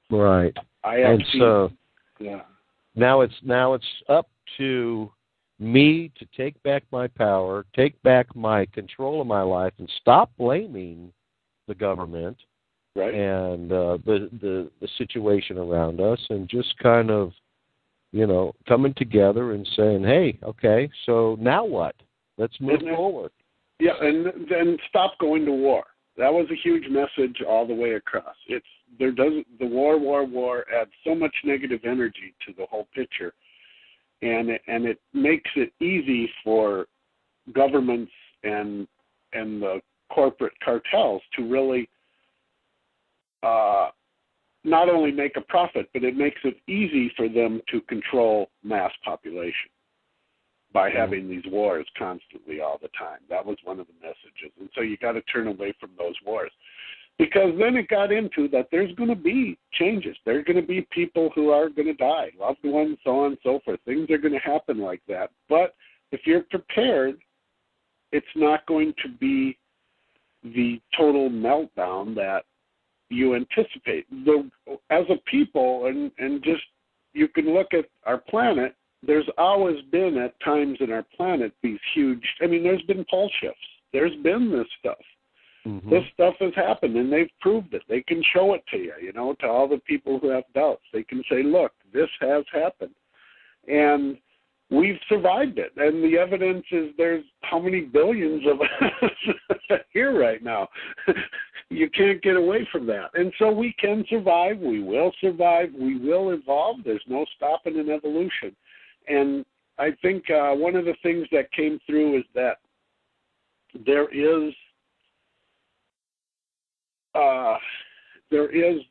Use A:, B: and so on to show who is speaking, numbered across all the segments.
A: Right.
B: I have
A: and
B: seen,
A: so
B: yeah.
A: now it's up to me to take back my power, take back my control of my life, and stop blaming the government
B: Right.
A: and the situation around us, and just kind of, coming together and saying, hey, okay, so now what? Let's move forward.
B: Yeah, and then stop going to war. That was a huge message all the way across. The war adds so much negative energy to the whole picture, and it makes it easy for governments and the corporate cartels to really not only make a profit, but it makes it easy for them to control mass population by having these wars constantly all the time. That was one of the messages. And so you got to turn away from those wars. Because then it got into that there's going to be changes. There are going to be people who are going to die, loved ones, so on and so forth. Things are going to happen like that. But if you're prepared, it's not going to be the total meltdown that you anticipate. As a people, and just you can look at our planet, there's always been at times in our planet these huge, there's been pole shifts. There's been this stuff. Mm-hmm. This stuff has happened, and they've proved it. They can show it to you, to all the people who have doubts. They can say, look, this has happened. And we've survived it. And the evidence is there's how many billions of us here right now. You can't get away from that. And so we can survive. We will survive. We will evolve. There's no stopping in evolution. And I think one of the things that came through is that there is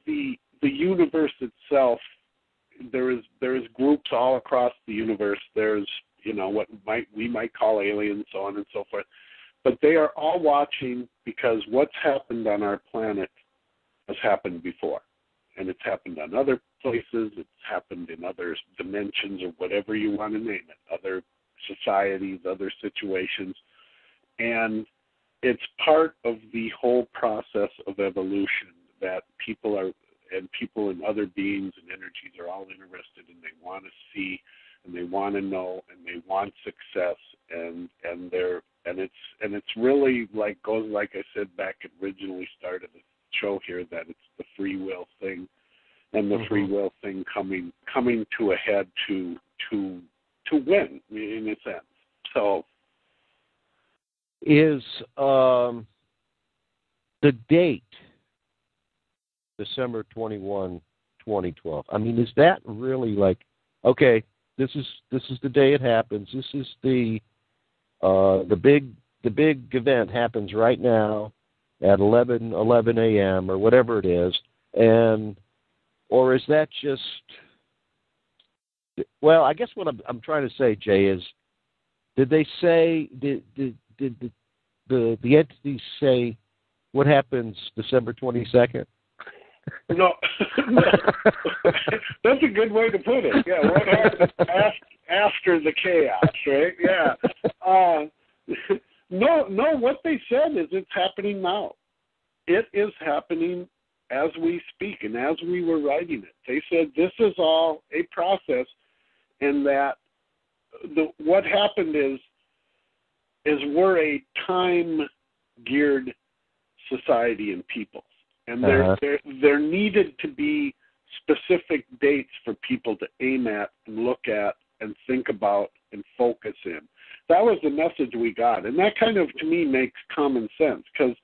B: the universe itself. There is groups all across the universe. There's what we might call aliens, so on and so forth. But they are all watching, because what's happened on our planet has happened before. And it's happened on other places. It's happened in other dimensions, or whatever you want to name it, other societies, other situations. And it's part of the whole process of evolution that people and other beings and energies are all interested in. They want to see, and they want to know, and they want success, and it's really goes like I said back at originally started the show here, that it's the free will thing, and the free will thing coming to a head to win in a sense. So
A: is the date December 21, 2012? Is that really okay, this is the day it happens. This is the big event happens right now at 11 a.m. or whatever it is, or is that just? Well, I guess what I'm trying to say, Jay, is did they say did the entities say what happens December 22nd?
B: No. That's a good way to put it. Yeah, what happens after the chaos, right? Yeah. No, what they said is it's happening now. It is happening as we speak and as we were writing it. They said this is all a process, and that what happened is we're a time-geared society and people. And there needed to be specific dates for people to aim at and look at and think about and focus in. That was the message we got. And that kind of, to me, makes common sense, because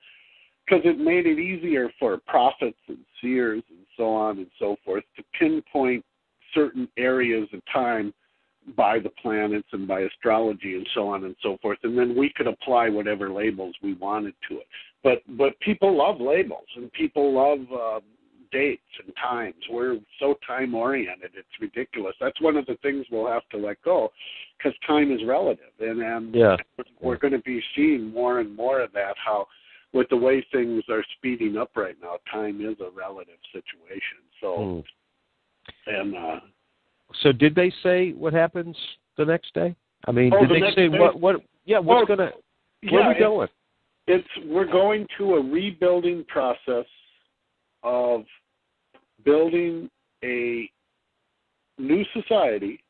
B: it made it easier for prophets and seers and so on and so forth to pinpoint certain areas of time by the planets and by astrology and so on and so forth. And then we could apply whatever labels we wanted to it. But people love labels, and people love dates and times. We're so time-oriented, it's ridiculous. That's one of the things we'll have to let go, because time is relative. And we're going to be seeing more and more of that, how with the way things are speeding up right now, time is a relative situation. So,
A: So did they say what happens the next day? Did they say what? Yeah, what's where are we going?
B: We're going to a rebuilding process of building a new society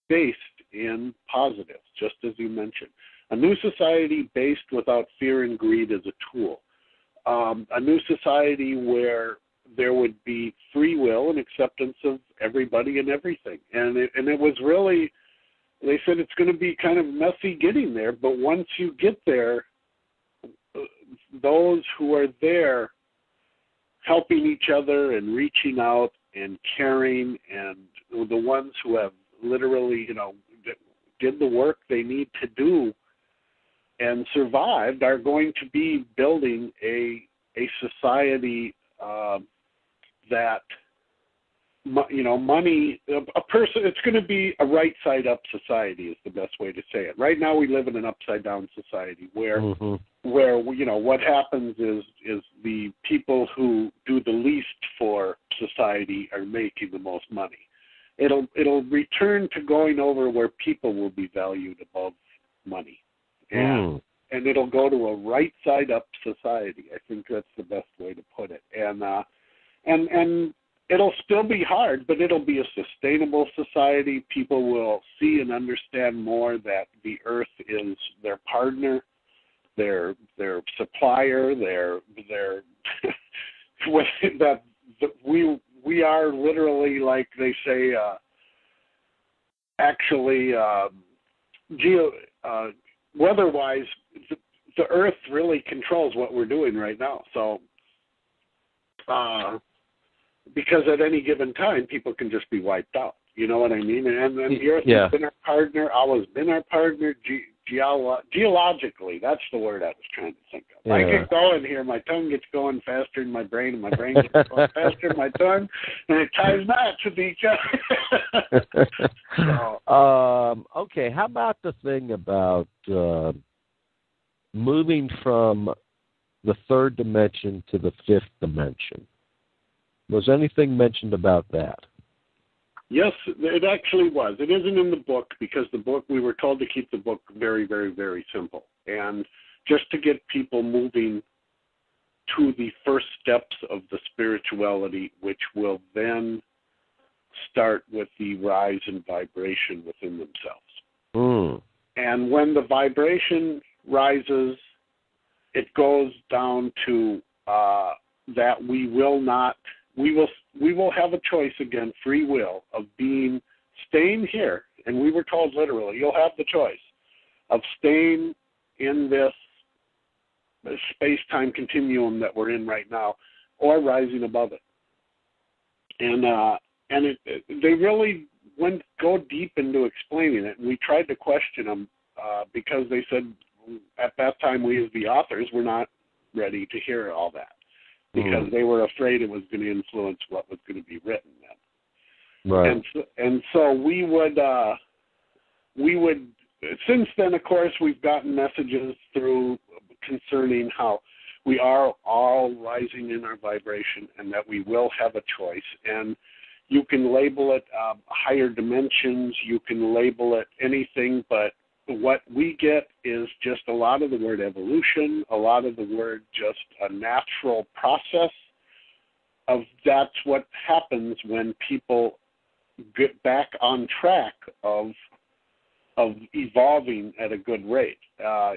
B: based in positives, just as you mentioned. A new society based without fear and greed as a tool. A new society where there would be free will and acceptance of everybody and everything. And it was really, they said it's going to be kind of messy getting there, but once you get there, those who are there helping each other and reaching out and caring, and the ones who have literally, did the work they need to do and survived, are going to be building a society that, money, a person, it's going to be a right side up society is the best way to say it. Right now we live in an upside down society where what happens is the people who do the least for society are making the most money. It'll return to going over where people will be valued above money. And it'll go to a right side up society. I think that's the best way to put it. And it'll still be hard, but it'll be a sustainable society. People will see and understand more that the earth is their partner, their supplier, that we are literally, like they say, weather-wise, the earth really controls what we're doing right now. So, because at any given time, people can just be wiped out. You know what I mean? And the earth has been our partner, always been our partner, geologically. That's the word I was trying to think of. Yeah. I get going here. My tongue gets going faster than my brain, and my brain gets going faster than my tongue, and it ties knots with each other.
A: Okay, how about the thing about moving from the third dimension to the fifth dimension? Was anything mentioned about that?
B: Yes, it actually was. It isn't in the book because we were told to keep the book very, very, very simple. And just to get people moving to the first steps of the spirituality, which will then start with the rise in vibration within themselves. And when the vibration rises, it goes down to that we will have a choice again, free will, of staying here. And we were told literally, you'll have the choice of staying in this space-time continuum that we're in right now, or rising above it. And they really go deep into explaining it. And we tried to question them because they said at that time we as the authors were not ready to hear all that, because they were afraid it was going to influence what was going to be written then.
A: Right.
B: And so we would since then, of course, we've gotten messages through concerning how we are all rising in our vibration and that we will have a choice. And you can label it higher dimensions, you can label it anything, but what we get is just a lot of the word evolution, a lot of the word just a natural process of that's what happens when people get back on track of evolving at a good rate, a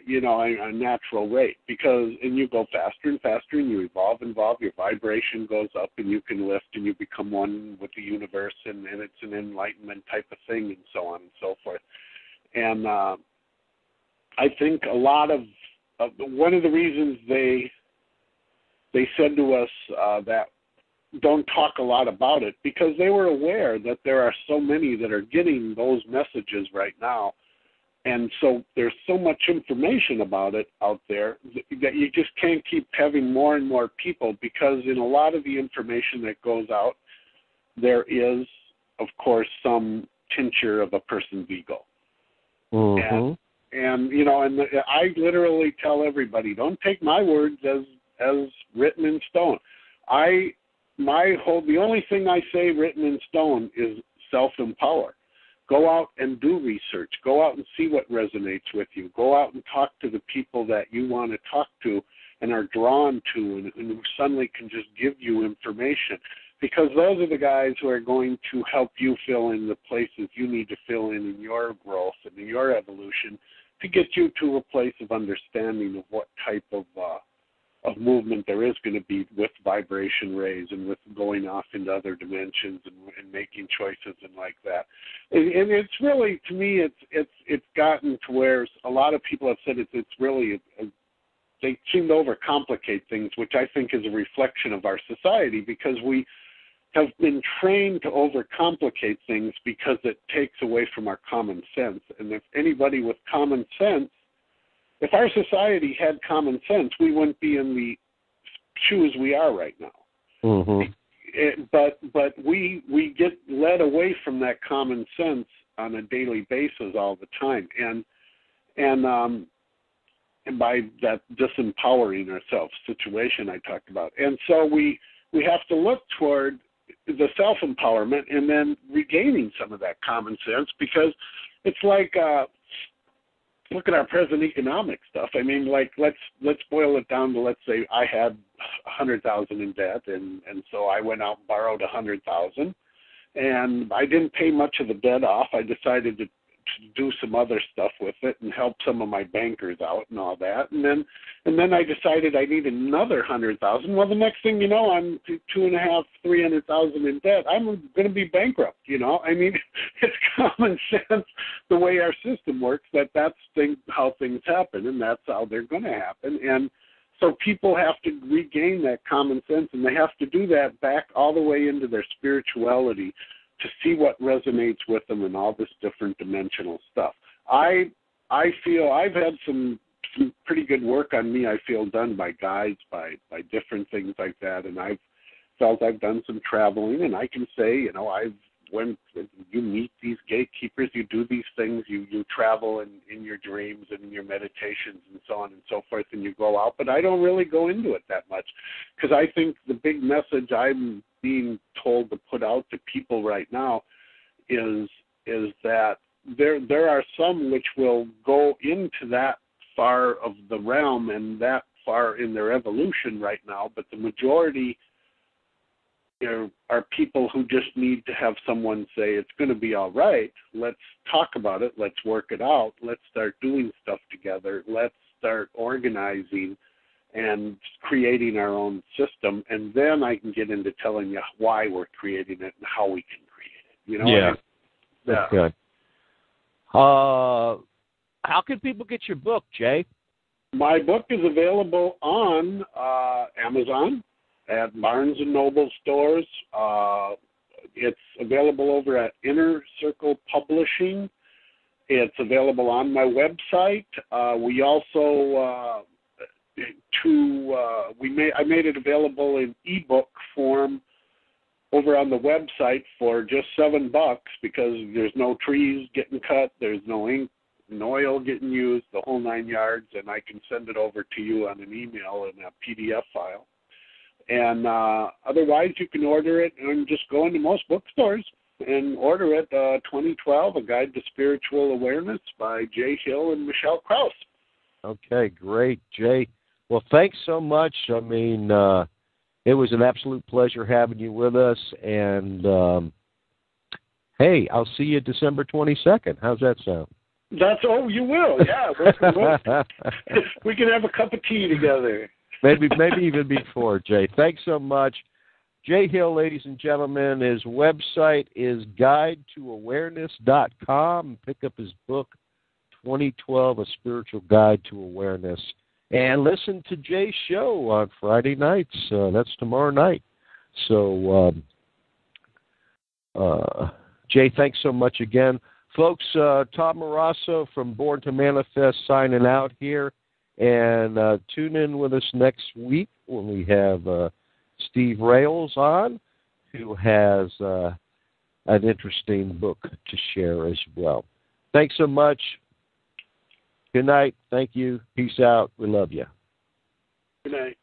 B: natural rate, and you go faster and faster and you evolve, your vibration goes up and you can lift and you become one with the universe, and it's an enlightenment type of thing, and so on and so forth. And I think a lot of one of the reasons they said to us that don't talk a lot about it, because they were aware that there are so many that are getting those messages right now, and so there's so much information about it out there that you just can't keep having more and more people, because in a lot of the information that goes out, there is, of course, some tincture of a person's ego.
A: Mm-hmm.
B: And I literally tell everybody, don't take my words as written in stone. The only thing I say written in stone is self-empower. Go out and do research. Go out and see what resonates with you. Go out and talk to the people that you want to talk to, and are drawn to, and who suddenly can just give you information. Because those are the guys who are going to help you fill in the places you need to fill in your growth and in your evolution to get you to a place of understanding of what type of movement there is going to be with vibration rays and with going off into other dimensions and making choices and like that. And it's really, to me, it's gotten to where a lot of people have said it's really they seem to overcomplicate things, which I think is a reflection of our society, because we have been trained to overcomplicate things because it takes away from our common sense. And if anybody with common sense, if our society had common sense, we wouldn't be in the shoes we are right now.
A: Mm-hmm.
B: But we get led away from that common sense on a daily basis all the time, and by that disempowering ourselves situation I talked about. And so we have to look toward the self-empowerment and then regaining some of that common sense, because it's like look at our present economic stuff. I mean, like let's boil it down to, let's say I had $100,000 in debt, and so I went out and borrowed $100,000, and I didn't pay much of the debt off. I decided to do some other stuff with it and help some of my bankers out and all that, and then I decided I needed another $100,000. Well, the next thing you know, I'm $250,000-300,000 in debt. I'm going to be bankrupt. I mean, it's common sense the way our system works that's how things happen, and that's how they're going to happen. And so people have to regain that common sense, and they have to do that back all the way into their spirituality, to see what resonates with them and all this different dimensional stuff. I feel I've had some pretty good work on me, I feel, done by guides, by different things like that, and I've felt I've done some traveling, and I can say, when you meet these gatekeepers, you do these things, you travel in your dreams and in your meditations and so on and so forth, and you go out, but I don't really go into it that much, because I think the big message I'm being told to put out to people right now is that there are some which will go into that far of the realm and that far in their evolution right now, but the majority are people who just need to have someone say, it's going to be all right, let's talk about it, let's work it out, let's start doing stuff together, let's start organizing and creating our own system, and then I can get into telling you why we're creating it and how we can create it.
A: Yeah. That's good. How can people get your book, Jay?
B: My book is available on Amazon, at Barnes & Noble stores. It's available over at Inner Circle Publishing. It's available on my website. We also I made it available in ebook form over on the website for just $7, because there's no trees getting cut, there's no ink, no oil getting used, the whole 9 yards, and I can send it over to you on an email in a PDF file. And otherwise, you can order it and just go into most bookstores and order it. 2012, A Guide to Spiritual Awareness by Jay Hill and Michelle Krause.
A: Okay, great, Jay. Well, thanks so much. I mean, it was an absolute pleasure having you with us. And, hey, I'll see you December 22nd. How's that sound?
B: You will, yeah. We can have a cup of tea together.
A: Maybe even before, Jay. Thanks so much. Jay Hill, ladies and gentlemen, his website is guidetoawareness.com. Pick up his book, 2012, A Spiritual Guide to Awareness. And listen to Jay's show on Friday nights. That's tomorrow night. So, Jay, thanks so much again. Folks, Tom Murasso from Born to Manifest signing out here. And tune in with us next week when we have Steve Rails on, who has an interesting book to share as well. Thanks so much. Good night. Thank you. Peace out. We love you.
B: Good night.